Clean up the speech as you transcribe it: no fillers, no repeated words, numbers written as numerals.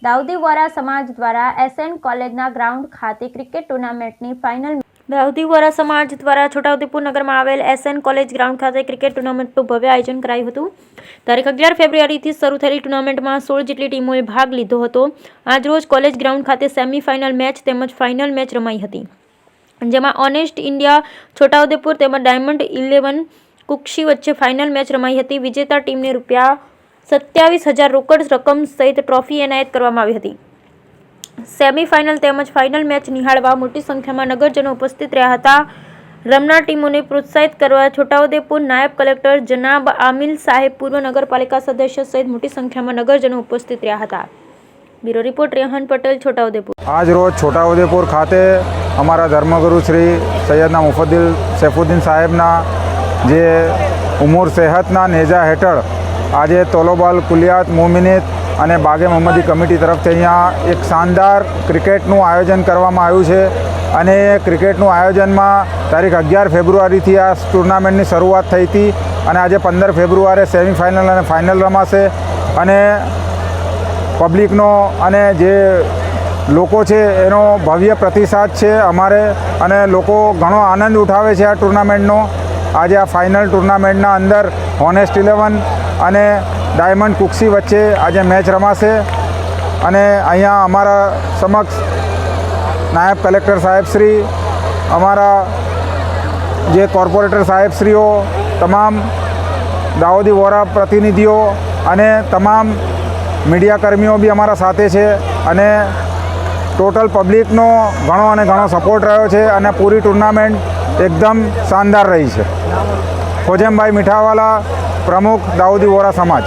દાઉદી વોરા સમાજ દ્વારા એસએન કોલેજના ગ્રાઉન્ડ ખાતે ક્રિકેટ ટુર્નામેન્ટની ફાઇનલ દાઉદી વોરા સમાજ દ્વારા છોટાઉદેપુર નગરમાં આવેલ એસએન કોલેજ ગ્રાઉન્ડ ખાતે ક્રિકેટ ટુર્નામેન્ટનું ભવ્ય આયોજન કરાયું હતું। તારીખ 11 ફેબ્રુઆરીથી શરૂ થયેલી ટુર્નામેન્ટમાં 16 જેટલી ટીમોએ ભાગ લીધો હતો। આજરોજ કોલેજ ગ્રાઉન્ડ ખાતે સેમીફાઇનલ મેચ તેમજ ફાઇનલ મેચ રમાઈ હતી, જેમાં ઓનેસ્ટ ઇન્ડિયા છોટાઉદેપુર તેમજ ડાયમંડ 11 કુક્ષી વચ્ચે ફાઇનલ મેચ રમાઈ હતી। વિજેતા ટીમને ₹27,000 રોકડ રકમ સહિત ટ્રોફી એનાયત કરવામાં આવી હતી। સેમીફાઇનલ તેમજ ફાઇનલ મેચ નિહાળવા મોટી સંખ્યામાં નગરજનો ઉપસ્થિત રહ્યા હતા। રમનાર ટીમોને પ્રોત્સાહિત કરવા છોટાઉદેપુર નાયબ કલેક્ટર જનાબ આમિલ સાહેબ, પૂર્વ નગરપાલિકા સદસ્ય સહિત મોટી સંખ્યામાં નગરજનો ઉપસ્થિત રહ્યા હતા। Bureau report Rehan Patel, Chhota Udepur. આજ રોજ છોટાઉદેપુર ખાતે અમારા ધર્મગુરુ શ્રી સૈયદના મુફદ્દિલ સૈફુદ્દીન સાહેબના જે ઉમૂર સેહતના નેજા હેઠળ આજે તોલોબાલ કુલિયાત મોમિનિત અને બાગે મોહમ્મદી કમિટી તરફથી અહીંયા એક શાનદાર ક્રિકેટનું આયોજન કરવામાં આવ્યું છે અને એ ક્રિકેટનું આયોજનમાં તારીખ 11 ફેબ્રુઆરીથી આ ટુર્નામેન્ટની શરૂઆત થઈ હતી અને આજે 15 ફેબ્રુઆરીએ સેમીફાઇનલ અને ફાઇનલ રમાશે અને પબ્લિકનો અને જે લોકો છે એનો ભવ્ય પ્રતિસાદ છે અમારે અને લોકો ઘણો આનંદ ઉઠાવે છે આ ટુર્નામેન્ટનો। આજે આ ફાઇનલ ટુર્નામેન્ટના અંદર ઓનેસ્ટ 11 અને ડાયમંડ કુક્ષી વચ્ચે આજે મેચ રમાશે અને અહીંયા અમારા સમક્ષ નાયબ કલેક્ટર સાહેબશ્રી, અમારા જે કોર્પોરેટર સાહેબશ્રીઓ, તમામ દાઉદી વોરા પ્રતિનિધિઓ અને તમામ મીડિયાકર્મીઓ બી અમારા સાથે છે અને ટોટલ પબ્લિકનો ઘણો અને ઘણો સપોર્ટ રહ્યો છે અને પૂરી ટુર્નામેન્ટ એકદમ શાનદાર રહી છે। ખોજમભાઈ મીઠાવાલા, પ્રમુખ દાઉદી વોરા સમાજ।